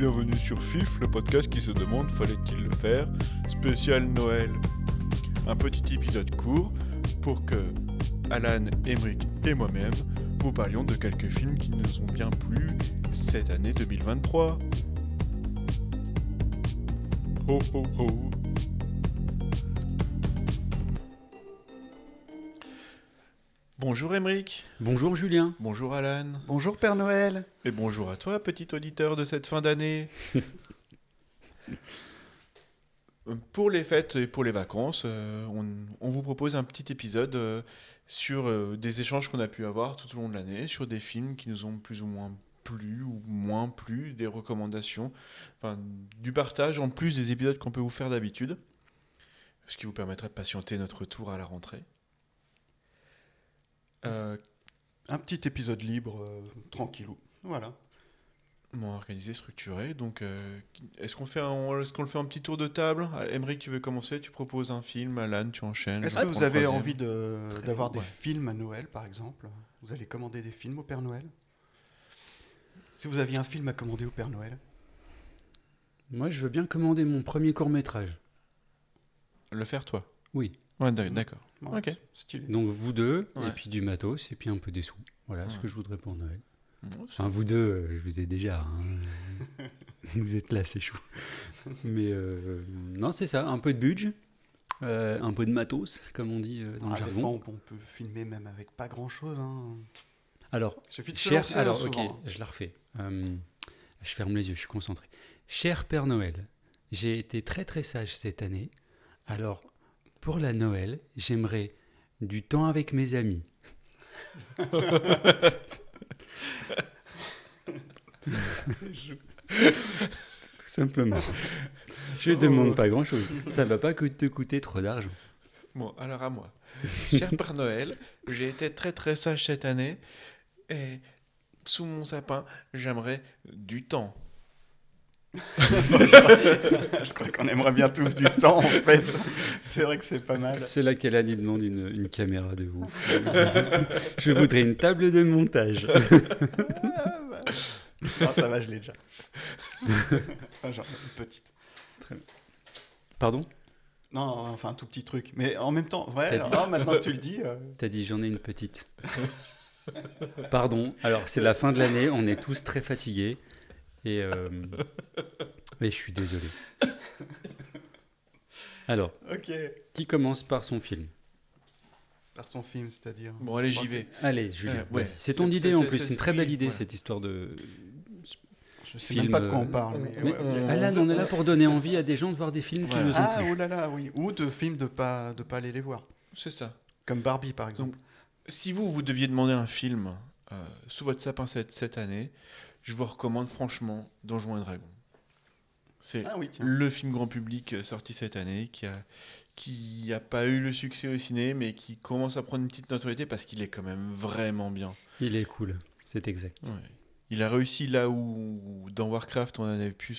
bienvenue sur FIF, le podcast qui se demande fallait-il le faire, spécial Noël. Un petit épisode court pour que Alan, Emric et moi-même vous parlions de quelques films qui nous ont bien plu cette année 2023. Ho ho ho. Bonjour Emric. Bonjour Julien. Bonjour Alan. Bonjour Père Noël. Et bonjour à toi, petit auditeur de cette fin d'année. Pour les fêtes et pour les vacances, on vous propose un petit épisode sur des échanges qu'on a pu avoir tout au long de l'année, sur des films qui nous ont plus ou moins plu ou moins plu, des recommandations, enfin, du partage en plus des épisodes qu'on peut vous faire d'habitude, ce qui vous permettra de patienter notre retour à la rentrée. Un petit épisode libre, tranquillou. Voilà. Bon, organisé, structuré. Donc, est-ce qu'on le fait en petit tour de table? Emric, tu veux commencer? Tu proposes un film. Alan, tu enchaînes. Est-ce que vous avez envie d'avoir des films à Noël, par exemple? Vous allez commander des films au Père Noël? Si vous aviez un film à commander au Père Noël? Moi, je veux bien commander mon premier court-métrage. Le faire, toi? Oui. Ouais, d'accord. Ouais, Ok. Stylé. Donc vous deux, Ouais. et puis du matos, et puis un peu des sous. Voilà ce Ouais. que je voudrais pour Noël. Bon, Enfin, vous deux, je vous ai déjà. Hein. Vous êtes là, c'est chou. Mais non, c'est ça. Un peu de budget, un peu de matos, comme on dit dans le Des fois, jargon. on peut filmer même avec pas grand-chose. Hein. Alors, Il suffit de se lancer, hein, ok, souvent. je la refais. Je ferme les yeux, je suis concentré. Cher Père Noël, j'ai été très très sage cette année. Alors, pour la Noël, j'aimerais du temps avec mes amis. Tout simplement. Je demande pas grand-chose. Ça va pas te coûter trop d'argent. Bon, alors à moi. Cher Père Noël, j'ai été très très sage cette année et sous mon sapin, j'aimerais du temps. Je crois qu'on aimerait bien tous du temps, en fait. C'est vrai que c'est pas mal. C'est là qu'Alan il demande une caméra de vous. Je voudrais une table de montage. Non, ça va, je l'ai déjà. Enfin, genre, une petite. Pardon? Non, enfin, un tout petit truc. Mais en même temps, ouais, T'as dit- maintenant que tu le dis... T'as dit j'en ai une petite. Pardon. Alors c'est la fin de l'année, on est tous très fatigués et je suis désolé. Alors, Ok. qui commence par son film? Par son film, c'est-à-dire... Bon, allez, j'y Ok. vais. Allez, Julien. Ouais. Vas-y. C'est ton idée en plus, c'est une très belle oui, idée voilà. cette histoire de. Je sais Film, même pas de quoi on parle. Mais ouais, ok. Alan, on est là pour donner envie à des gens de voir des films qui Voilà. nous ont Ah, plu. oh là là, oui. Ou de films de pas aller les voir. C'est ça. Comme Barbie, par exemple. Si vous deviez demander un film sous votre sapin cette année, je vous recommande franchement Donjons et Dragons. C'est Ah oui, tiens. le film grand public sorti cette année qui a pas eu le succès au ciné, mais qui commence à prendre une petite notoriété parce qu'il est quand même vraiment bien. Il est cool, c'est exact. Ouais. Il a réussi là où dans Warcraft on avait pu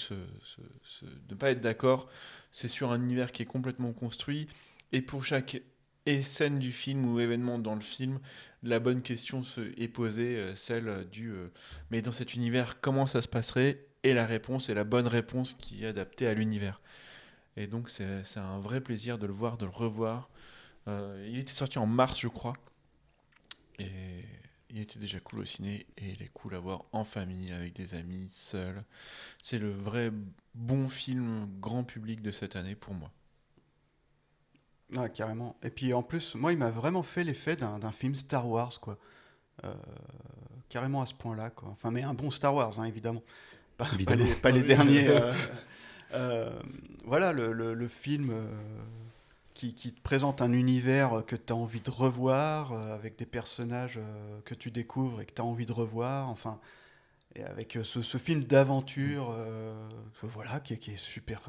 ne pas être d'accord. C'est sur un univers qui est complètement construit et pour chaque scène du film ou événement dans le film, la bonne question est posée, celle du mais dans cet univers comment ça se passerait, et la réponse est la bonne réponse qui est adaptée à l'univers. Et donc c'est un vrai plaisir de le voir, de le revoir. Il était sorti en mars je crois et il était déjà cool au ciné et il est cool à voir en famille, avec des amis, seul. C'est le vrai bon film grand public de cette année pour moi. Ah, carrément. Et puis en plus, moi, il m'a vraiment fait l'effet d'un film Star Wars, quoi. Carrément à ce point-là, quoi. Enfin, mais un bon Star Wars, hein, évidemment. Évidemment. Pas les derniers. Voilà, le film qui te présente un univers que tu as envie de revoir, avec des personnages que tu découvres et que tu as envie de revoir. Enfin, et avec ce film d'aventure, voilà, qui est super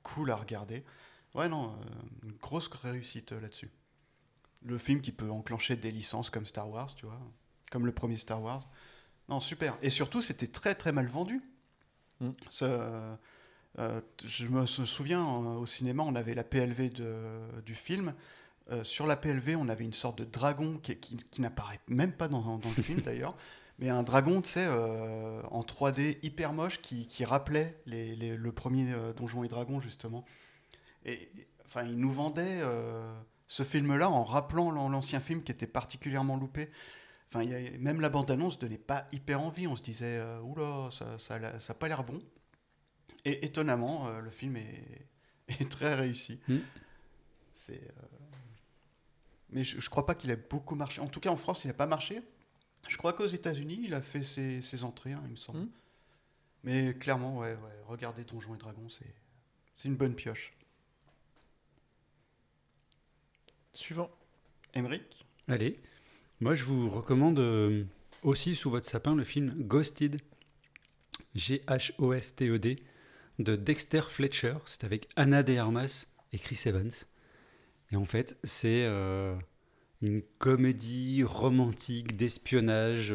cool à regarder. Ouais, non, une grosse réussite là-dessus. Le film qui peut enclencher des licences comme Star Wars, tu vois, comme le premier Star Wars. Non, super. Et surtout, c'était très très mal vendu. Mm. Je me souviens, au cinéma, on avait la PLV du film. Sur la PLV, on avait une sorte de dragon qui n'apparaît même pas dans le film d'ailleurs. Mais un dragon, tu sais, en 3D hyper moche qui rappelait le premier Donjons et Dragons, justement. Et enfin, il nous vendait ce film-là en rappelant l'ancien film qui était particulièrement loupé. Enfin, même la bande-annonce donnait pas hyper envie. On se disait, oula, ça a pas l'air bon. Et étonnamment, le film est très réussi. Mm. C'est, mais je crois pas qu'il ait beaucoup marché. En tout cas, en France, il n'a pas marché. Je crois qu'aux États-Unis, il a fait ses entrées, hein, il me semble. Hmm. Mais clairement, ouais, regardez Donjons et Dragons, c'est une bonne pioche. Suivant. Emmerich? Allez, moi je vous recommande aussi sous votre sapin le film Ghosted, Ghosted, de Dexter Fletcher. C'est avec Ana de Armas et Chris Evans. Et en fait, c'est une comédie romantique d'espionnage.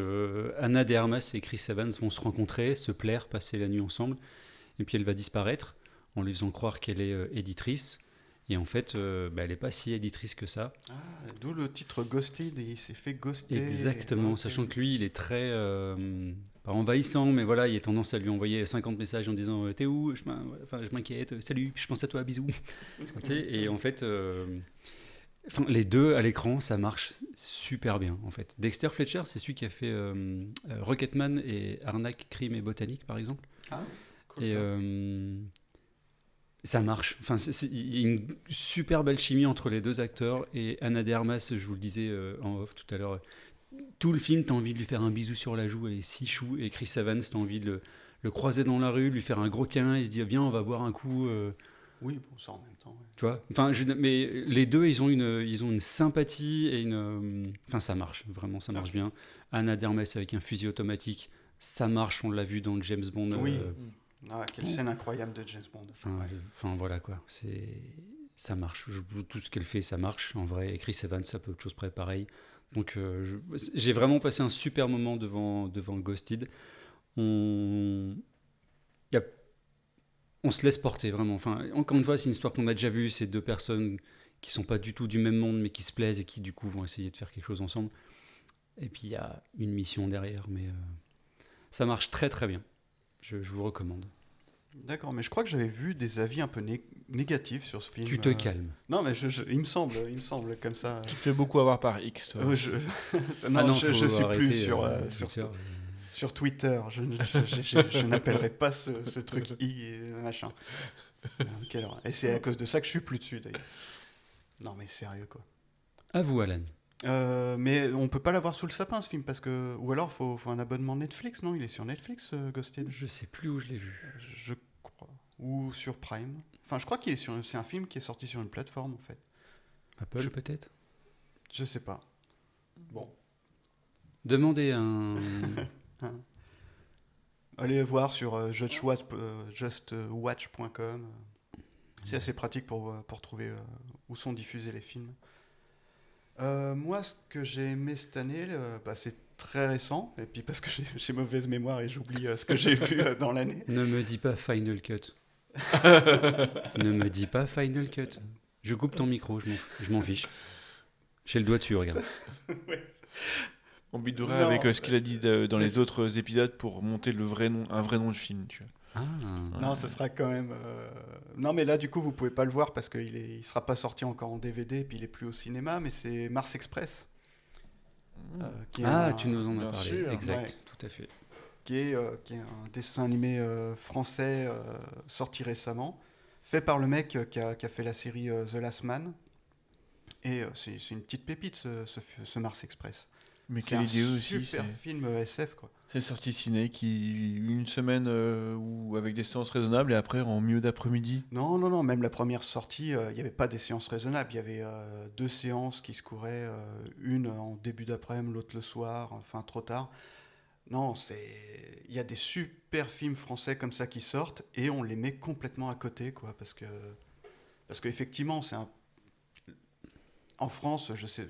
Ana de Armas et Chris Evans vont se rencontrer, se plaire, passer la nuit ensemble. Et puis elle va disparaître en lui faisant croire qu'elle est éditrice. Et en fait, elle n'est pas si éditrice que ça. Ah, d'où le titre Ghosted, et il s'est fait ghoster. Exactement, Ok. sachant que lui, il est très, pas envahissant, mais voilà, il a tendance à lui envoyer 50 messages en disant t'es où, je m'inquiète, salut, je pense à toi, bisous. Ok, et en fait, les deux à l'écran, ça marche super bien en fait. Dexter Fletcher, c'est celui qui a fait Rocketman et Arnaque, Crime et Botanique par exemple. Ah, cool. Et ça marche. Enfin, il y a une super belle chimie entre les deux acteurs. Et Ana de Armas, je vous le disais en off tout à l'heure, tout le film, t'as envie de lui faire un bisou sur la joue, elle est si chou. Et Chris Evans, t'as envie de le croiser dans la rue, lui faire un gros câlin et se dire viens, on va boire un coup. Oui, bon, ça en même temps. Ouais. Tu vois, enfin, mais les deux, ils ont une sympathie et enfin, ça marche, vraiment, ça marche bien. Ana de Armas avec un fusil automatique, ça marche, on l'a vu dans le James Bond. Oui. Ah, quelle scène incroyable de James Bond. Enfin voilà quoi, ça marche. Tout ce qu'elle fait, ça marche en vrai. Et Chris Evans, ça peut autre chose près pareil. Donc j'ai vraiment passé un super moment devant Ghosted. On, y a- on se laisse porter vraiment. Enfin, encore une fois, c'est une histoire qu'on a déjà vue. C'est deux personnes qui sont pas du tout du même monde, mais qui se plaisent et qui du coup vont essayer de faire quelque chose ensemble. Et puis il y a une mission derrière, mais ça marche très très bien. Je vous recommande. D'accord, mais je crois que j'avais vu des avis un peu négatifs sur ce film. Tu te calmes. Non, mais il me semble comme ça. Tu te fais beaucoup avoir par X, toi. Non, faut je suis arrêter, plus Twitter. sur Twitter. Je n'appellerai pas ce truc I et machin. Quelle horreur. Et c'est à cause de ça que je suis plus dessus d'ailleurs. Non, mais sérieux quoi. À vous, Alan. Mais on peut pas l'avoir sous le sapin ce film parce que ou alors faut un abonnement Netflix, non? Il est sur Netflix, Ghosted. Je sais plus où je l'ai vu. Je crois. Ou sur Prime. Enfin, je crois qu'il est c'est un film qui est sorti sur une plateforme en fait. Apple peut-être. Je sais pas. Bon. Demandez un. Allez voir sur justwatch.com. C'est assez pratique pour trouver où sont diffusés les films. Moi, ce que j'ai aimé cette année, c'est très récent, et puis parce que j'ai mauvaise mémoire et j'oublie ce que j'ai vu dans l'année. Ne me dis pas Final Cut. Ne me dis pas Final Cut. Je coupe ton micro, je m'en fiche. J'ai le doigt dessus, regarde. Ouais. On bidourait Non, avec ce qu'il a dit dans les autres épisodes pour monter un vrai nom de film, tu vois. Ah. Non, ce sera quand même. Non, mais là, du coup, vous pouvez pas le voir parce il sera pas sorti encore en DVD et puis il est plus au cinéma. Mais c'est Mars Express. Qui est Tu nous en bien as parlé. sûr. Exact, Ouais. tout à fait. qui est un dessin animé français sorti récemment, fait par le mec qui a fait la série The Last Man. Et c'est une petite pépite ce Mars Express. Mais C'est quelle un idée aussi, super film SF quoi. c'est sorti ciné qui une semaine ou avec des séances raisonnables et après en milieu d'après-midi. Non, même la première sortie, il n'y avait pas des séances raisonnables, il y avait 2 séances qui se couraient, une en début d'après-midi, l'autre le soir, enfin trop tard. Non, il y a des super films français comme ça qui sortent et on les met complètement à côté quoi, parce qu'effectivement en France, je sais.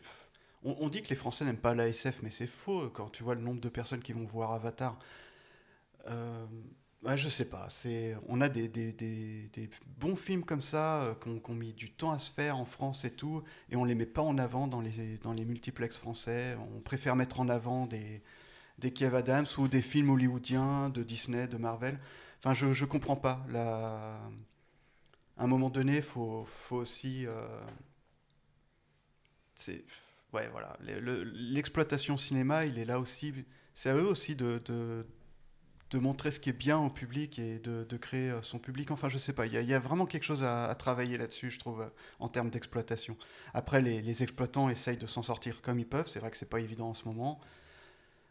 On dit que les Français n'aiment pas la SF, mais c'est faux quand tu vois le nombre de personnes qui vont voir Avatar. Je sais pas. On a des bons films comme ça qui ont mis du temps à se faire en France et tout, et on les met pas en avant dans les multiplex français. On préfère mettre en avant des Kev Adams ou des films hollywoodiens de Disney, de Marvel. Enfin, je comprends pas. À un moment donné, faut aussi. C'est, ouais, voilà. L'exploitation cinéma, il est là aussi. C'est à eux aussi de montrer ce qui est bien au public et de créer son public. Enfin, je sais pas. Il y a vraiment quelque chose à travailler là-dessus, je trouve, en termes d'exploitation. Après, les exploitants essayent de s'en sortir comme ils peuvent. C'est vrai que c'est pas évident en ce moment.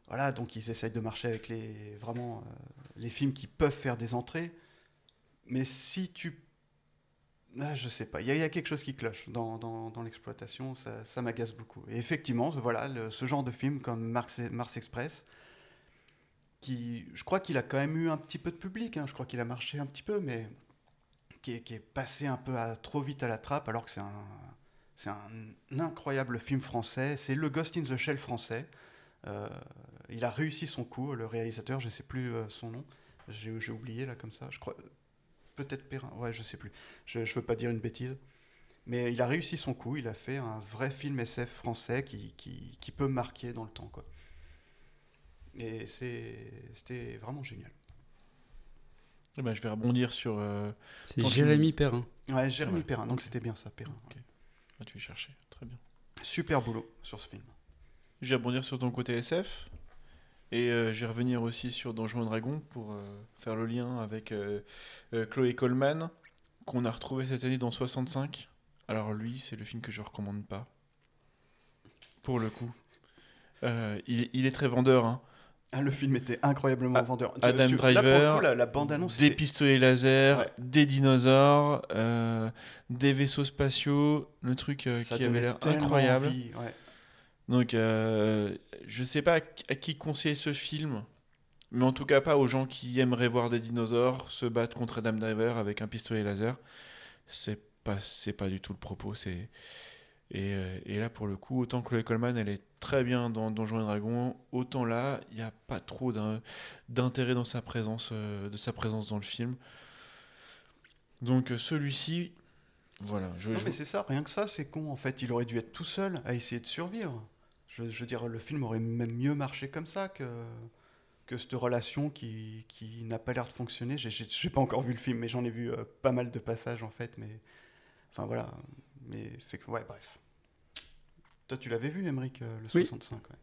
Voilà, donc ils essayent de marcher avec les films qui peuvent faire des entrées. Mais si tu... Ah, je sais pas, il y a quelque chose qui cloche dans l'exploitation, ça m'agace beaucoup. Et effectivement, voilà, ce genre de film comme Mars Express, je crois qu'il a quand même eu un petit peu de public, hein, je crois qu'il a marché un petit peu, mais qui est passé un peu trop vite à la trappe, alors que c'est un incroyable film français. C'est le Ghost in the Shell français. Euh, il a réussi son coup, le réalisateur, je sais plus son nom, j'ai oublié là comme ça, je crois, peut-être Perrin, ouais, je sais plus, je veux pas dire une bêtise, mais il a réussi son coup, il a fait un vrai film SF français qui peut marquer dans le temps, quoi. Et c'était vraiment génial. Eh ben, je vais rebondir sur C'est ton Jérémy film. Perrin. Ouais, Jérémy Ouais, Perrin, donc ok. c'était bien ça, Perrin. Ok. Ah, tu es cherché, très bien. Super boulot sur ce film. Je vais rebondir sur ton côté SF. Et je vais revenir aussi sur Donjons et Dragons pour faire le lien avec Chloé Coleman, qu'on a retrouvé cette année dans 65. Alors lui, c'est le film que je recommande pas, pour le coup. Il est très vendeur, hein. Ah, le film était incroyablement A- vendeur. Adam Là, pour le coup, Driver, la bande-annonce des était... pistolets laser, Ouais, des dinosaures, des vaisseaux spatiaux, le truc ça qui avait donnait l'air tellement incroyable. envie. Ouais. Donc je sais pas à qui conseiller ce film. Mais en tout cas pas aux gens qui aimeraient voir des dinosaures se battre contre Adam Driver avec un pistolet laser. C'est pas du tout le propos. Et là pour le coup, autant que Chloé Coleman, elle est très bien dans Donjons et Dragons, autant là, il n'y a pas trop d'intérêt dans sa présence, de sa présence dans le film. Donc celui-ci, voilà. Non, mais c'est ça, rien que ça, c'est con en fait. Il aurait dû être tout seul à essayer de survivre. Je veux dire, le film aurait même mieux marché comme ça que cette relation qui n'a pas l'air de fonctionner. J'ai pas encore vu le film, mais j'en ai vu pas mal de passages en fait. Mais enfin voilà. Mais c'est que, ouais, bref. Toi, tu l'avais vu, Emmerich, le Oui, 65, ouais.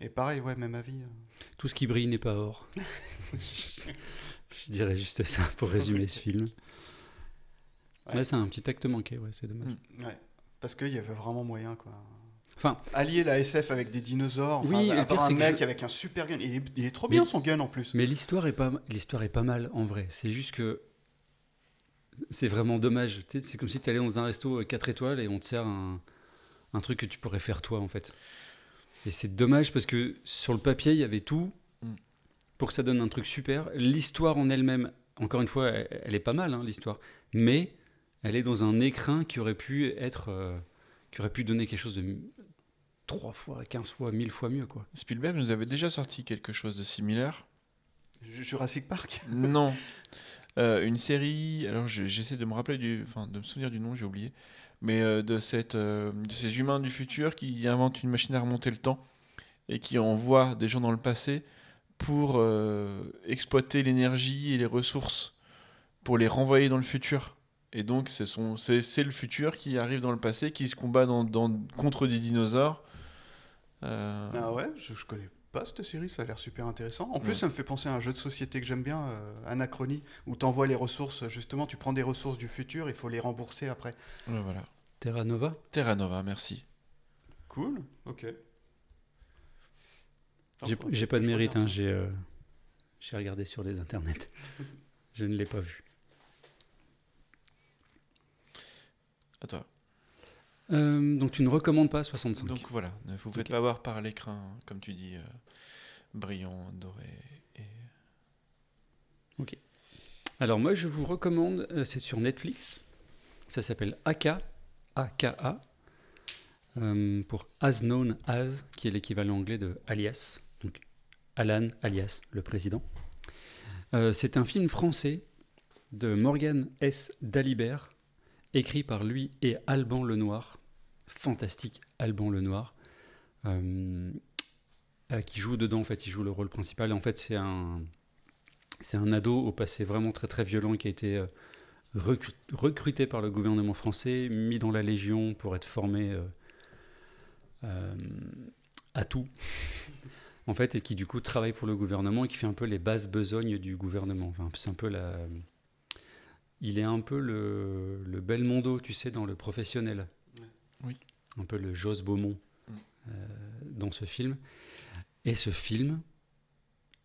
Et pareil, ouais, même avis. tout ce qui brille n'est pas or. Je dirais juste ça pour résumer ce film. Ouais. Ouais, c'est un petit acte manqué, ouais, c'est dommage. Ouais. Parce qu'il y avait vraiment moyen, quoi. Enfin, Allier la SF avec des dinosaures, enfin, oui, le avoir pire, un c'est que mec avec un super gun. Il est trop Mais, bien son gun en plus. mais l'histoire est pas mal en vrai. C'est juste que c'est vraiment dommage. Tu sais, c'est comme si tu allais dans un resto 4 étoiles et on te sert un truc que tu pourrais faire toi en fait. Et c'est dommage parce que sur le papier, il y avait tout Mm. pour que ça donne un truc super. L'histoire en elle-même, encore une fois, elle est pas mal, hein, l'histoire. Mais elle est dans un écrin qui aurait pu qui aurait pu donner quelque chose de 3 fois, 15 fois, 1000 fois mieux, quoi. Spielberg nous avait déjà sorti quelque chose de similaire. Jurassic Park. Non, une série. Alors j'essaie de me rappeler enfin de me souvenir du nom, j'ai oublié. Mais de ces humains du futur qui inventent une machine à remonter le temps et qui envoient des gens dans le passé pour exploiter l'énergie et les ressources pour les renvoyer dans le futur. Et donc c'est le futur qui arrive dans le passé, qui se combat contre des dinosaures. Ah ouais, je connais pas cette série, ça a l'air super intéressant. En plus, Ouais. ça me fait penser à un jeu de société que j'aime bien, Anachronie, où tu envoies les ressources, justement, tu prends des ressources du futur, il faut les rembourser après. Ouais, voilà. Terra Nova. Terra Nova, merci. Cool, ok. J'ai pas de Je mérite, regarde hein, ça. j'ai regardé sur les internets. Je ne l'ai pas vu. À toi. Donc tu ne recommandes pas 65. Donc voilà, ne vous faites Ok. pas voir par l'écran, comme tu dis, brillant, doré. Et... Ok. Alors moi je vous recommande, c'est sur Netflix. Ça s'appelle Aka, AKA, pour As Known As, qui est l'équivalent anglais de Alias. Donc Alan alias le président. C'est un film français de Morgan S. Dalibert, écrit par lui et Alban Lenoir. Fantastique Alban Lenoir. qui joue dedans, en fait. Il joue le rôle principal. Et en fait, c'est un ado au passé vraiment très très violent qui a été recruté par le gouvernement français, mis dans la Légion pour être formé euh, à tout, en fait, et qui du coup travaille pour le gouvernement et qui fait un peu les basses besognes du gouvernement. Enfin, c'est un peu il est un peu le Belmondo, tu sais, dans Le Professionnel. Oui. Un peu le Jos Beaumont dans ce film. Et ce film,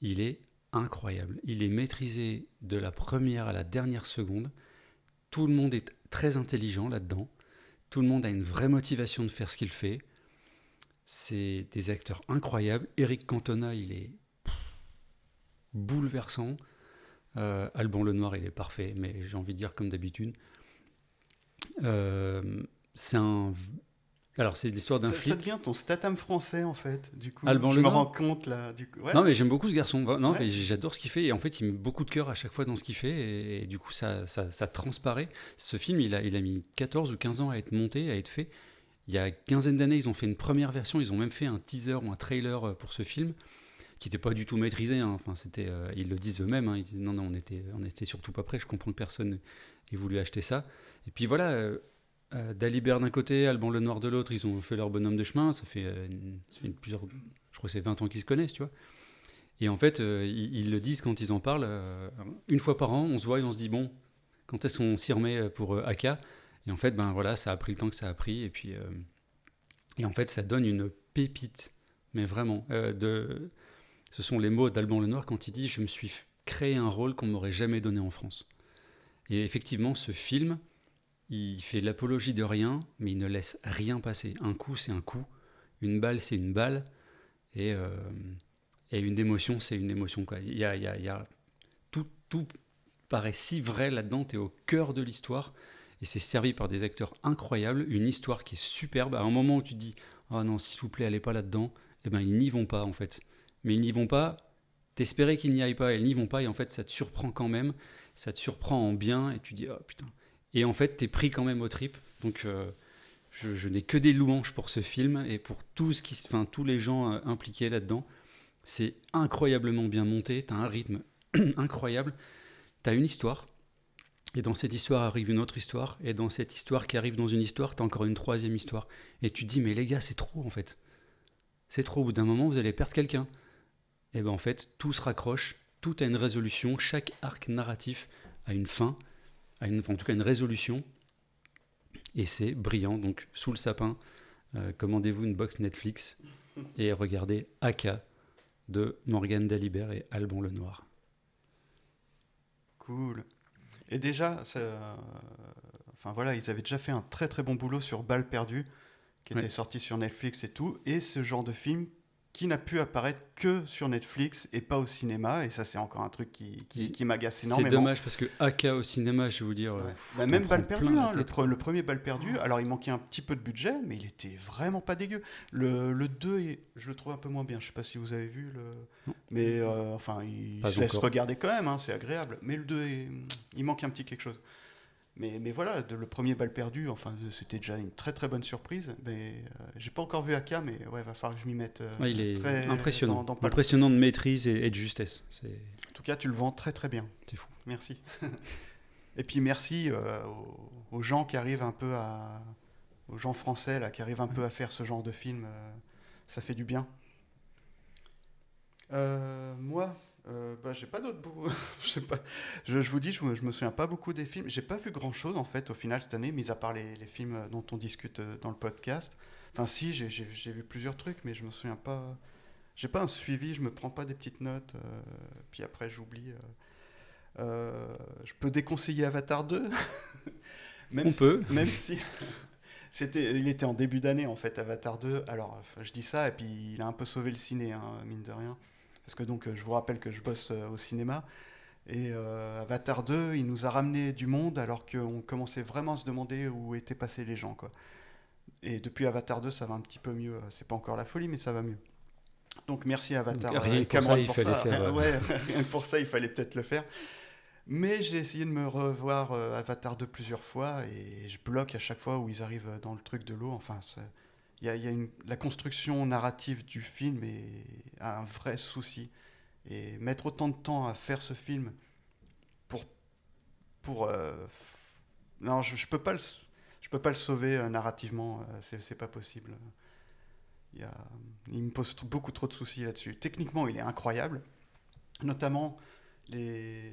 il est incroyable. Il est maîtrisé de la première à la dernière seconde. Tout le monde est très intelligent là-dedans. Tout le monde a une vraie motivation de faire ce qu'il fait. C'est des acteurs incroyables. Eric Cantona, il est bouleversant. Alban Lenoir, il est parfait, mais j'ai envie de dire comme d'habitude. C'est l'histoire d'un Ça flic. devient ton statam français, en fait, du coup. Alban Je me Lenoir. rends compte, là. Du coup. Ouais. Non, mais j'aime beaucoup ce garçon. Non, Ouais. mais j'adore ce qu'il fait. Et en fait, il met beaucoup de cœur à chaque fois dans ce qu'il fait. Et du coup, ça transparaît. Ce film, il a mis 14 ou 15 ans à être monté, à être fait. Il y a une quinzaine d'années, ils ont fait une première version. Ils ont même fait un teaser ou un trailer pour ce film, qui n'était pas du tout maîtrisé. Hein. Enfin, ils le disent eux-mêmes. Hein. Ils disent non, on était surtout pas prêts. Je comprends que personne ait voulu acheter ça. Et puis voilà, Dalibert d'un côté, Alban Lenoir de l'autre, ils ont fait leur bonhomme de chemin. Ça fait plusieurs, je crois que c'est 20 ans qu'ils se connaissent, tu vois. Et en fait, ils le disent quand ils en parlent. Une fois par an, on se voit et on se dit bon, quand est-ce qu'on s'y remet pour Aka? Et en fait, ben voilà, ça a pris le temps que ça a pris. Et puis, et en fait, ça donne une pépite. Mais vraiment, ce sont les mots d'Alban Lenoir quand il dit je me suis créé un rôle qu'on m'aurait jamais donné en France. Et effectivement, ce film, il fait l'apologie de rien, mais il ne laisse rien passer. Un coup, c'est un coup. Une balle, c'est une balle. Et une émotion, c'est une émotion. Quoi. Il y a tout paraît si vrai là-dedans. Tu es au cœur de l'histoire. Et c'est servi par des acteurs incroyables. Une histoire qui est superbe. À un moment où tu te dis « Ah non, s'il vous plaît, allez pas là-dedans », eh ben, ils n'y vont pas, en fait. Mais ils n'y vont pas. T'espérais qu'ils n'y aillent pas, ils n'y vont pas. Et en fait, ça te surprend quand même. Ça te surprend en bien. Et tu dis « Oh putain ». Et en fait, t'es pris quand même aux tripes. Donc, je n'ai que des louanges pour ce film et pour tous les gens impliqués là-dedans. C'est incroyablement bien monté, t'as un rythme incroyable, t'as une histoire, et dans cette histoire arrive une autre histoire, et dans cette histoire qui arrive dans une histoire, t'as encore une troisième histoire. Et tu te dis, mais les gars, c'est trop en fait. C'est trop, au bout d'un moment, vous allez perdre quelqu'un. Et ben en fait, tout se raccroche, tout a une résolution, chaque arc narratif a une fin, en tout cas une résolution, et c'est brillant. Donc, sous le sapin, commandez-vous une box Netflix, et regardez Aka, de Morgane Dalibert et Alban Lenoir. Cool. Et déjà, enfin voilà, ils avaient déjà fait un très très bon boulot sur Balles perdues, qui était sorti sur Netflix et tout, et ce genre de film qui n'a pu apparaître que sur Netflix et pas au cinéma, et ça c'est encore un truc qui m'agace énormément. C'est dommage parce que Aka au cinéma, je vais vous dire... Bah, même Balles perdues, hein, le premier Balles perdues, alors il manquait un petit peu de budget, mais il était vraiment pas dégueu. Le 2, je le trouve un peu moins bien, je sais pas si vous avez vu, mais enfin il se laisse regarder quand même, hein, c'est agréable, mais le 2, il manque un petit quelque chose. Mais voilà, le premier Balles perdues, enfin, c'était déjà une très très bonne surprise. Mais j'ai pas encore vu Aka, mais ouais, va falloir que je m'y mette. Il est très impressionnant, impressionnant de maîtrise et de justesse. En tout cas, tu le vends très très bien. C'est fou. Merci. Et puis merci aux gens qui arrivent un peu aux gens français là, qui arrivent un peu à faire ce genre de film. Ça fait du bien. Moi. J'ai pas d'autres je sais pas. Je vous dis, je me souviens pas beaucoup des films. J'ai pas vu grand chose en fait au final cette année, mis à part les films dont on discute dans le podcast. Enfin, si, j'ai vu plusieurs trucs, mais je me souviens pas. J'ai pas un suivi, je me prends pas des petites notes, puis après j'oublie. Je peux déconseiller Avatar 2. On peut. Même si. Il était en début d'année en fait, Avatar 2. Alors, je dis ça, et puis il a un peu sauvé le ciné, hein, mine de rien. Parce que donc, je vous rappelle que je bosse au cinéma. Et Avatar 2, il nous a ramené du monde alors qu'on commençait vraiment à se demander où étaient passés les gens, quoi. Et depuis Avatar 2, ça va un petit peu mieux. C'est pas encore la folie, mais ça va mieux. Donc merci Avatar. Donc, rien que pour ça, il fallait faire. Ouais, rien que pour ça, il fallait peut-être le faire. Mais j'ai essayé de me revoir Avatar 2 plusieurs fois et je bloque à chaque fois où ils arrivent dans le truc de l'eau. Enfin, la construction narrative du film a un vrai souci. Et mettre autant de temps à faire ce film pour... non, je peux pas je peux pas le sauver narrativement, c'est pas possible. Il, y a- il me pose beaucoup trop de soucis là-dessus. Techniquement, il est incroyable, notamment les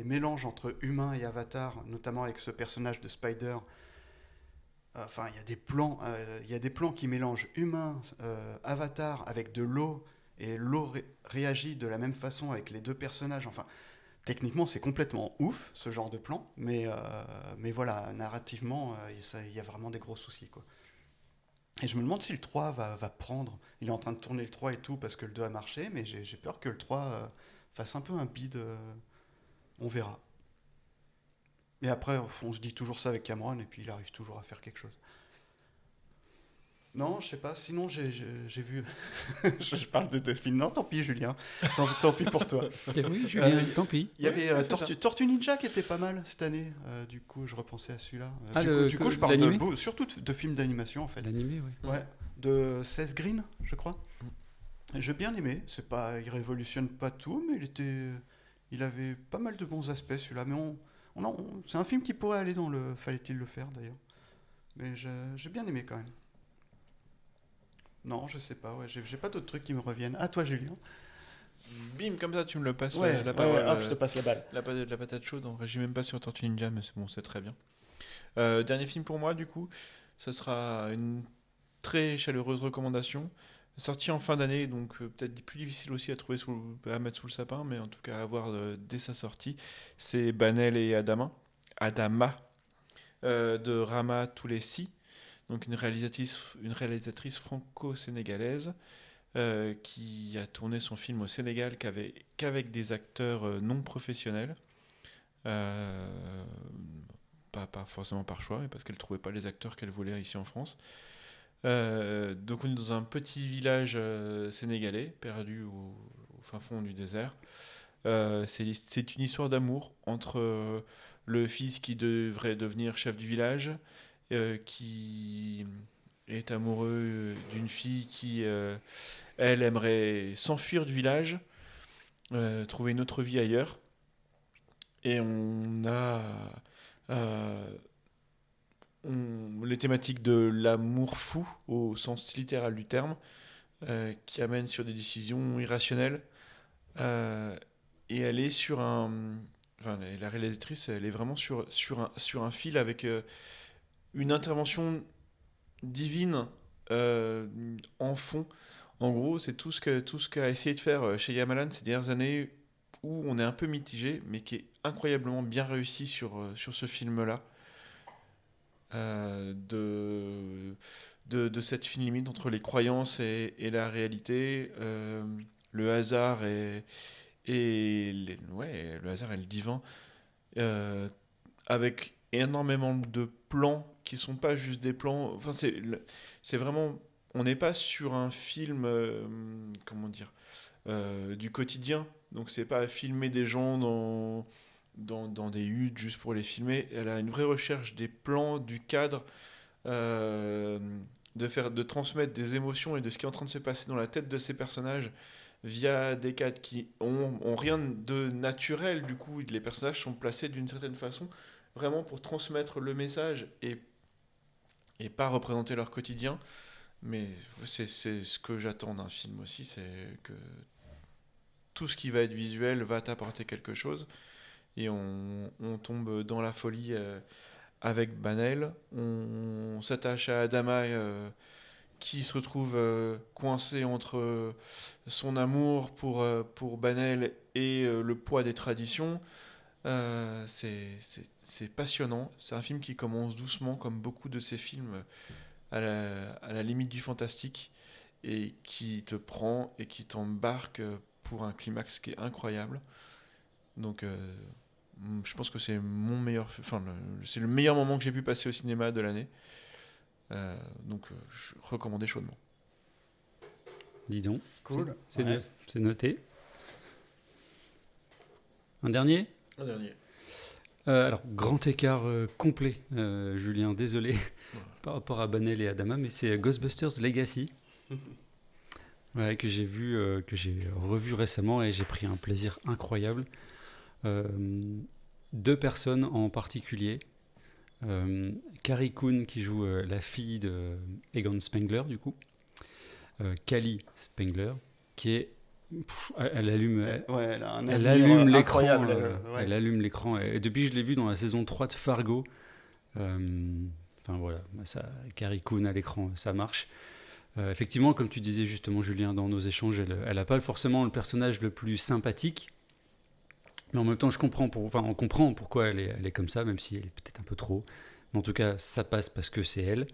mélanges entre humain et avatar, notamment avec ce personnage de Spider. Enfin, il y a des plans qui mélangent humain, avatar avec de l'eau, et l'eau réagit de la même façon avec les deux personnages. Enfin, techniquement, c'est complètement ouf ce genre de plan, mais voilà, narrativement, il y a vraiment des gros soucis, quoi. Et je me demande si le 3 va prendre. Il est en train de tourner le 3 et tout parce que le 2 a marché, mais j'ai peur que le 3 fasse un peu un bide. On verra. Et après, on se dit toujours ça avec Cameron et puis il arrive toujours à faire quelque chose. Non, je sais pas. Sinon, j'ai vu. Je parle de deux films. Non, tant pis, Julien. Tant pis pour toi. Oui, Julien, tant pis. Il y avait Ouais, c'est ça. Tortue Ninja qui était pas mal cette année. Du coup, je repensais à celui-là. Ah, Du coup, je parle l'animé surtout de films d'animation en fait. L'animé, oui. Ouais, de Seth Green, je crois. J'ai bien aimé. Il révolutionne pas tout, mais il avait pas mal de bons aspects celui-là. Mais c'est un film qui pourrait aller dans le. Fallait-il le faire d'ailleurs. Mais j'ai bien aimé quand même. Non, je sais pas. Ouais, j'ai pas d'autres trucs qui me reviennent. À toi, Julien. Bim, comme ça, tu me le passes Ouais, la ouais, parole. hop, je te passe la balle. La patate chaude. En vrai, j'ai même pas sur Tortue Ninja, mais c'est bon, c'est très bien. Dernier film pour moi, du coup, ce sera une très chaleureuse recommandation. Sorti en fin d'année, donc peut-être plus difficile aussi à trouver à mettre sous le sapin, mais en tout cas à voir dès sa sortie. C'est Banel et Adama de Rama Toulessi, donc une réalisatrice franco-sénégalaise qui a tourné son film au Sénégal qu'avec des acteurs non professionnels. Euh, pas forcément par choix, mais parce qu'elle ne trouvait pas les acteurs qu'elle voulait ici en France. Donc on est dans un petit village sénégalais, perdu au fin fond du désert. C'est une histoire d'amour entre le fils qui devrait devenir chef du village, qui est amoureux d'une fille qui, elle, aimerait s'enfuir du village, trouver une autre vie ailleurs. Et on a euh, les thématiques de l'amour fou, au sens littéral du terme, qui amène sur des décisions irrationnelles. Euh, et elle est sur un. Enfin, la réalisatrice, elle est vraiment sur un fil avec une intervention divine euh, en fond. En gros, c'est tout ce qu'a essayé de faire chez Yamalan ces dernières années où on est un peu mitigé, mais qui est incroyablement bien réussi sur ce film-là. De cette fine limite entre les croyances et la réalité, le hasard le hasard et le divin, euh, avec énormément de plans qui sont pas juste des plans. Enfin, c'est vraiment. On n'est pas sur un film, comment dire, du quotidien. Donc c'est pas filmer des gens dans des huttes juste pour les filmer. Elle a une vraie recherche des plans, du cadre, euh, de transmettre des émotions et de ce qui est en train de se passer dans la tête de ces personnages via des cadres qui ont rien de naturel. Du coup, les personnages sont placés d'une certaine façon vraiment pour transmettre le message et pas représenter leur quotidien. Mais c'est ce que j'attends d'un film aussi, c'est que tout ce qui va être visuel va t'apporter quelque chose. Et on tombe dans la folie avec Banel. On s'attache à Adama qui se retrouve coincé entre son amour pour Banel et le poids des traditions. C'est passionnant. C'est un film qui commence doucement, comme beaucoup de ces films, à la limite du fantastique, et qui te prend et qui t'embarque pour un climax qui est incroyable. Donc, je pense que c'est mon meilleur, enfin, c'est le meilleur moment que j'ai pu passer au cinéma de l'année. Je recommandais chaudement. Dis donc. Cool. C'est Ouais. c'est noté. Un dernier? Un dernier. Alors, grand écart complet, Julien, désolé, par rapport à Banel et Adama, mais c'est Ghostbusters Legacy, ouais, que j'ai vu, que j'ai revu récemment et j'ai pris un plaisir incroyable. Euh, Deux personnes en particulier. Carrie Coon qui joue la fille de Egon Spengler, du coup. Cally Spengler, qui est. Elle allume, Ouais, elle a un elle avenir allume l'écran. incroyable. Ouais. Elle allume l'écran. Et depuis que je l'ai vue dans la saison 3 de Fargo, enfin voilà, ça, Carrie Coon à l'écran, ça marche. Effectivement, comme tu disais justement, Julien, dans nos échanges, elle n'a pas forcément le personnage le plus sympathique. Mais en même temps, on comprend pourquoi elle est comme ça, même si elle est peut-être un peu trop. Mais en tout cas, ça passe parce que c'est elle.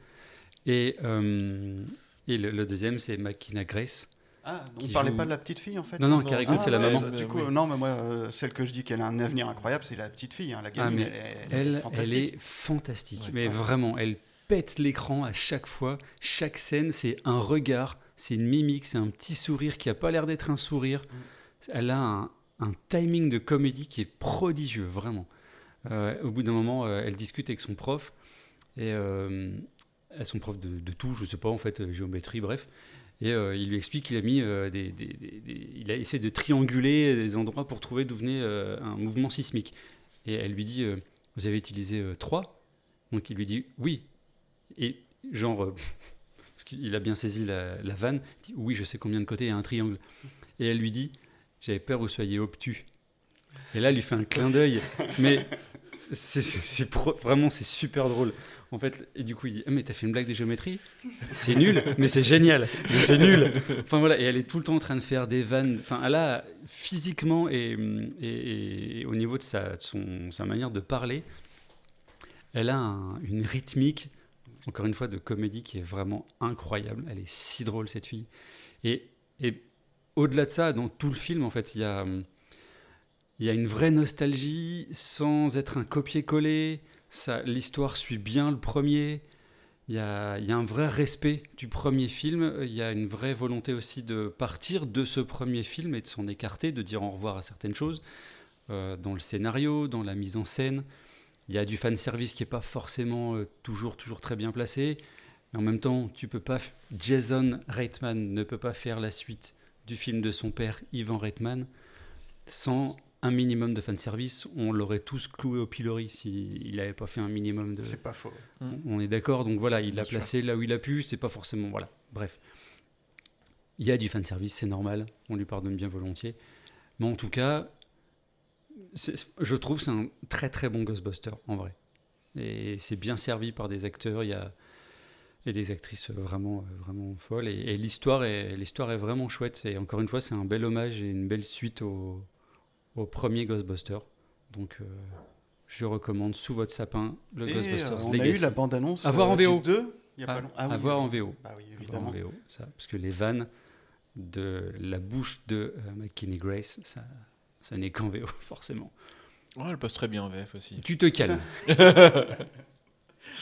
Et, le deuxième, c'est Makina Grace. Ah, on qui parlait joue- pas de la petite fille en fait. Non, non, Non, Carrie c'est- Coon, c'est la ouais, maman. Du coup, oui. non, mais moi, celle que je dis qu'elle a un avenir incroyable, c'est la petite fille. Hein. La gamine, mais elle est elle fantastique. est fantastique. Ouais. Mais Ouais. vraiment, elle pète l'écran à chaque fois. Chaque scène, c'est un regard, c'est une mimique, c'est un petit sourire qui a pas l'air d'être un sourire. Elle a un timing de comédie qui est prodigieux, vraiment. Au bout d'un moment, elle discute avec son prof, et son prof de tout, je sais pas en fait, géométrie, bref. Et il lui explique qu'il a mis il a essayé de trianguler des endroits pour trouver d'où venait un mouvement sismique. Et elle lui dit, vous avez utilisé 3 ? Donc il lui dit oui. Et genre, parce qu'il a bien saisi la vanne, il dit oui, je sais combien de côtés il y a un triangle. Et elle lui dit, j'avais peur que vous soyez obtus. Et là, elle lui fait un clin d'œil, mais vraiment, c'est super drôle. En fait, et du coup, il dit, ah, mais t'as fait une blague de géométrie ? C'est nul, mais c'est génial. Mais c'est nul. Enfin voilà, et elle est tout le temps en train de faire des vannes. Enfin, elle a physiquement et au niveau de sa manière de parler, elle a une rythmique, encore une fois, de comédie qui est vraiment incroyable. Elle est si drôle, cette fille. Et au-delà de ça, dans tout le film, en fait, il y a une vraie nostalgie sans être un copier-coller. L'histoire suit bien le premier. Il y a un vrai respect du premier film. Il y a une vraie volonté aussi de partir de ce premier film et de s'en écarter, de dire au revoir à certaines choses, dans le scénario, dans la mise en scène. Il y a du fanservice qui n'est pas forcément toujours très bien placé. Mais en même temps, Jason Reitman ne peut pas faire la suite du film de son père, Ivan Reitman, sans un minimum de fanservice. On l'aurait tous cloué au pilori s'il n'avait pas fait un minimum de... C'est pas faux. On est d'accord, donc voilà, il Bien l'a sûr. placé là où il a pu, c'est pas forcément... Voilà, bref. Il y a du fanservice, c'est normal, on lui pardonne bien volontiers. Mais en tout cas, je trouve que c'est un très très bon Ghostbuster, en vrai. Et c'est bien servi par des acteurs, il y a des actrices vraiment, vraiment folles. Et l'histoire est vraiment chouette. Et encore une fois, c'est un bel hommage et une belle suite au premier Ghostbuster. Donc, je recommande sous votre sapin le Et Ghostbusters on Legacy. a eu la bande-annonce À voir en VO. du 2 il y a pas longtemps. À voir en VO. Bah oui, À voir évidemment. en VO, ça, parce que les vannes de la bouche de McKinney Grace, ça n'est qu'en VO, forcément. Ouais, elle passe très bien en VF aussi. Tu te calmes.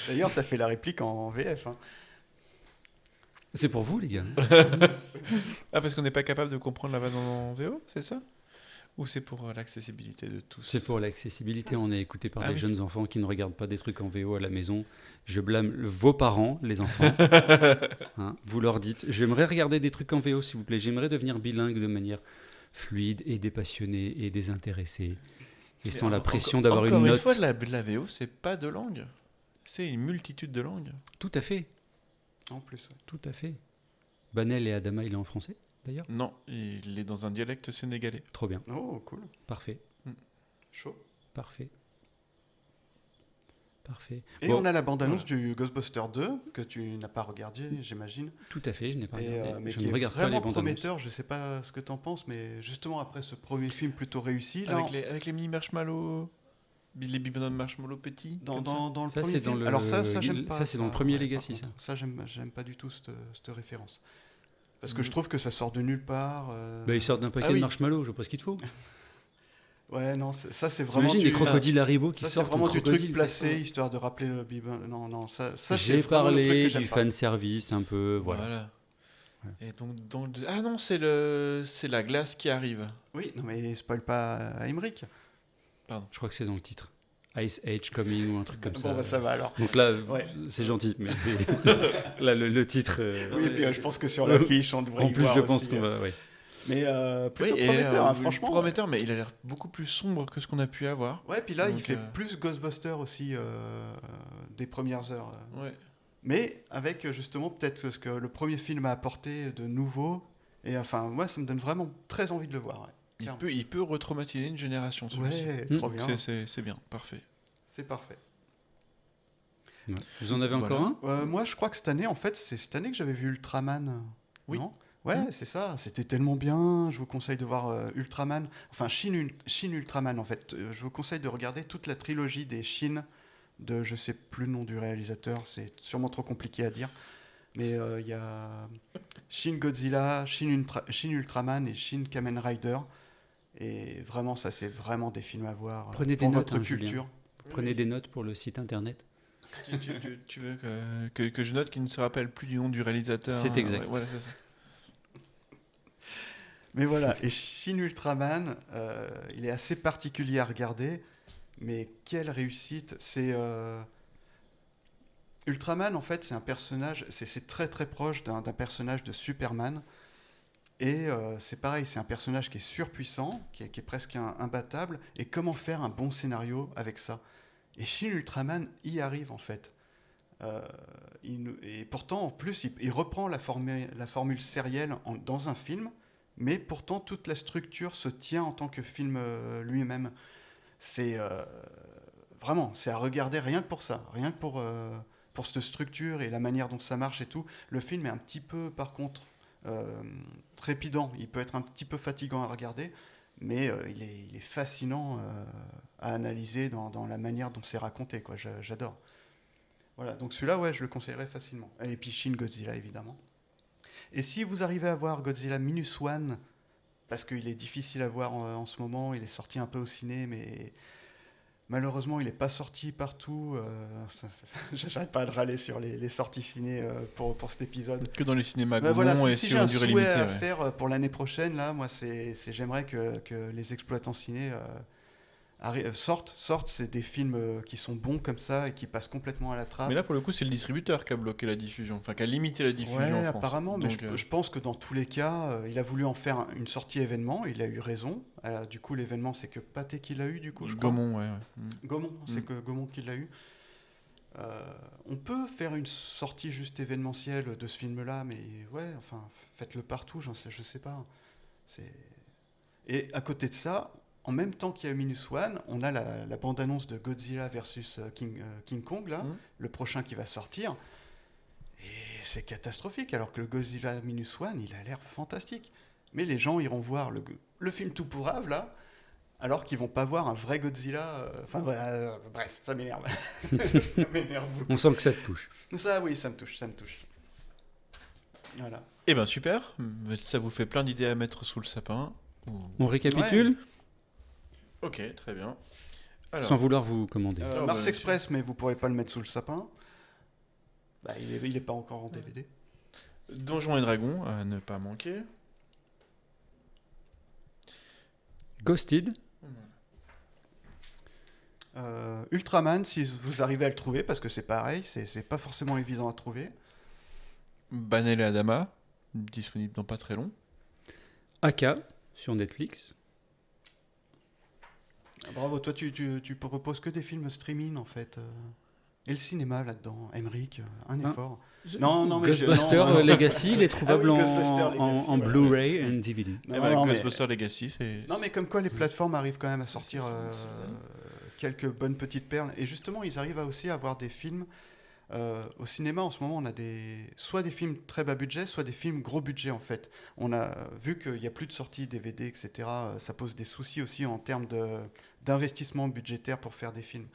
D'ailleurs, t'as fait la réplique en VF. Hein. C'est pour vous, les gars. Ah, parce qu'on n'est pas capable de comprendre la vanne en VO, c'est ça? Ou c'est pour l'accessibilité de tous? C'est pour l'accessibilité. On est écouté par Ah des oui. jeunes enfants qui ne regardent pas des trucs en VO à la maison. Je blâme vos parents, les enfants. Hein, vous leur dites, j'aimerais regarder des trucs en VO, s'il vous plaît. J'aimerais devenir bilingue de manière fluide et dépassionnée et désintéressée. Et sans la pression d'avoir Encore une une note. fois, la VO, c'est pas de langue. C'est une multitude de langues. Tout à fait. En plus. Ouais. Tout à fait. Banel et Adama, il est en français, d'ailleurs. Non, il est dans un dialecte sénégalais. Trop bien. Oh, cool. Parfait. Chaud. Parfait. Parfait. Et Bon, on a la bande-annonce du Ghostbuster 2 que tu n'as pas regardé, j'imagine. tout à fait, je n'ai pas Et, regardé. mais Je qui ne est regarde pas les vraiment bandes annonces. prometteur. Je sais pas ce que t'en penses, mais justement après ce premier film plutôt réussi, là, Avec les mini marshmallows, les bibonums marshmallows petits. dans, comme ça. dans, dans le Ça, premier c'est dans film. le- Alors ça j'aime pas. ça, c'est dans le premier par Legacy, contre. Ça, j'aime pas du tout cette référence. Parce que Mhm. je trouve que ça sort de nulle part. Bah, ils sortent d'un paquet Ah oui. de marshmallows, je vois pas ce qu'il te faut. Ouais, non, ça c'est vraiment T'imagines du... les crocodiles Haribo qui Ça, c'est sortent vraiment en du crocodile, truc c'est placé, ça. histoire de rappeler le bibin. Non, ça c'est J'ai vraiment le truc que parlé j'aime du pas. fan service un peu, voilà. Voilà. Ouais. Et donc, ah non, c'est la glace qui arrive. Oui, non mais spoil pas à Emmerich. Je crois que c'est dans le titre. Ice Age Coming ou un truc comme ça. Bon, bah ça va alors. Donc là, Ouais. c'est gentil, mais là, le titre. Oui, et puis je pense que sur l'affiche, on devrait En y plus, voir je pense aussi, qu'on va. Ouais. Mais plutôt Oui, et prometteur, hein, franchement. prometteur, mais il a l'air beaucoup plus sombre que ce qu'on a pu avoir. Ouais, puis là, il Donc, fait plus Ghostbuster aussi des premières heures. Ouais. Mais avec justement peut-être ce que le premier film a apporté de nouveau. Et enfin, moi, ça me donne vraiment très envie de le voir. Ouais, clairement. Il peut retraumatiser une génération, celui-ci. Ouais, trop Donc bien. c'est bien, parfait. C'est parfait. Ouais. Vous en avez encore un? Moi, je crois que cette année, en fait, c'est cette année que j'avais vu Ultraman. Oui. Non ouais, c'est ça. C'était tellement bien. Je vous conseille de voir Ultraman. Enfin, Shin Ultraman, en fait. Je vous conseille de regarder toute la trilogie des Shin de je sais plus le nom du réalisateur. C'est sûrement trop compliqué à dire. Mais il y a Shin Godzilla, Shin Ultraman et Shin Kamen Rider. Et vraiment, ça, c'est vraiment des films à voir Prenez pour des notes, votre hein, Julien. culture. Prenez des notes pour le site internet. Tu veux que je note qu'il ne se rappelle plus du nom du réalisateur? C'est exact. Ouais, voilà, c'est ça. Mais voilà, et Shin Ultraman, il est assez particulier à regarder, mais quelle réussite! Ultraman, en fait, c'est un personnage, c'est très très proche d'un personnage de Superman. Et c'est pareil, c'est un personnage qui est surpuissant, qui est presque imbattable. Et comment faire un bon scénario avec ça? Et Shin Ultraman y arrive en fait. Et pourtant, en plus, il reprend la formule sérielle dans un film, mais pourtant toute la structure se tient en tant que film lui-même. C'est vraiment, c'est à regarder rien que pour ça, rien que pour cette structure et la manière dont ça marche et tout. Le film est un petit peu, par contre, trépidant. Il peut être un petit peu fatigant à regarder, mais il est fascinant à analyser dans la manière dont c'est raconté, quoi. J'adore. Voilà, donc celui-là, ouais, je le conseillerais facilement. Et puis Shin Godzilla, évidemment. Et si vous arrivez à voir Godzilla Minus One, parce qu'il est difficile à voir en ce moment, il est sorti un peu au ciné, mais malheureusement, il n'est pas sorti partout. J'arrête pas de râler sur les sorties ciné pour cet épisode. Que dans les cinémas Bah voilà, Gaumont et si j'ai sur un une durée souhait limitée. à Ouais. faire pour l'année prochaine, là, moi, j'aimerais que les exploitants ciné sortent. C'est des films qui sont bons comme ça et qui passent complètement à la trappe. Mais là, pour le coup, c'est le distributeur qui a bloqué la diffusion, enfin qui a limité la diffusion Ouais, en France. apparemment, mais Donc, je pense que dans tous les cas, il a voulu en faire une sortie événement, il a eu raison. Du coup, l'événement, c'est que Pathé qui l'a eu, du coup, je crois. Gaumont, ouais. Gaumont, c'est que Gaumont qui l'a eu. On peut faire une sortie juste événementielle de ce film-là, mais ouais, enfin, faites-le partout, je sais pas. Et à côté de ça, en même temps qu'il y a Minus One, on a la bande-annonce de Godzilla versus King Kong, là, le prochain qui va sortir. Et c'est catastrophique, alors que le Godzilla Minus One, il a l'air fantastique. Mais les gens iront voir le film tout pourrave, là, alors qu'ils vont pas voir un vrai Godzilla. Bref, ça m'énerve. Ça m'énerve beaucoup. On sent que ça te touche. Ça, oui, ça me touche. Voilà. Eh ben super, ça vous fait plein d'idées à mettre sous le sapin. On récapitule Ok, très bien. Alors, sans vouloir vous commander. Mars Express, mais vous pourrez pas le mettre sous le sapin. Bah, il est pas encore en DVD. Donjons et Dragons, à ne pas manquer. Ghosted. Ultraman, si vous arrivez à le trouver, parce que c'est pareil, c'est pas forcément évident à trouver. Banel et Adama, disponible dans pas très long. Aka sur Netflix. Bravo, toi tu proposes que des films streaming en fait. Et le cinéma là-dedans, Emmerich, un effort. Non, mais Ghostbusters Legacy, il est trouvable Ah oui, Ghostbusters Legacy, en voilà. Blu-ray et DVD. Ghostbusters Legacy, c'est... Non, mais comme quoi les plateformes arrivent quand même à sortir quelques bonnes petites perles. Et justement, ils arrivent aussi à avoir des films. Au cinéma, en ce moment, on a soit des films très bas budget, soit des films gros budget, en fait. On a vu qu'il n'y a plus de sorties DVD, etc. Ça pose des soucis aussi en termes d'investissement budgétaire pour faire des films.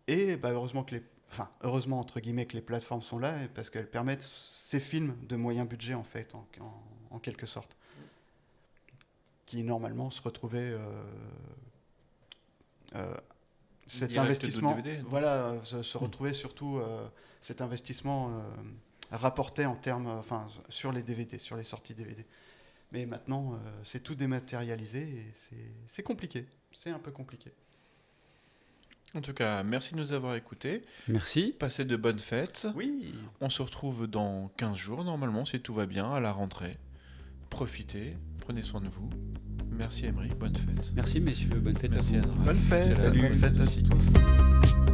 Et bah, heureusement, entre guillemets, que les plateformes sont là, parce qu'elles permettent ces films de moyen budget, en fait, en quelque sorte. Qui, normalement, se retrouvaient... cet Direct investissement, de DVD, voilà, se retrouvait surtout cet investissement rapporté en termes, sur les DVD, sur les sorties DVD. Mais maintenant, c'est tout dématérialisé et c'est compliqué. C'est un peu compliqué. En tout cas, merci de nous avoir écoutés. Merci. Passez de bonnes fêtes. Oui. On se retrouve dans 15 jours, normalement, si tout va bien, à la rentrée. Profitez, prenez soin de vous. Merci Emery, bonne fête. Merci, messieurs. Bonne fête Merci à vous. Anne. Bonne fête. Salut. Bonne fête à Merci. tous.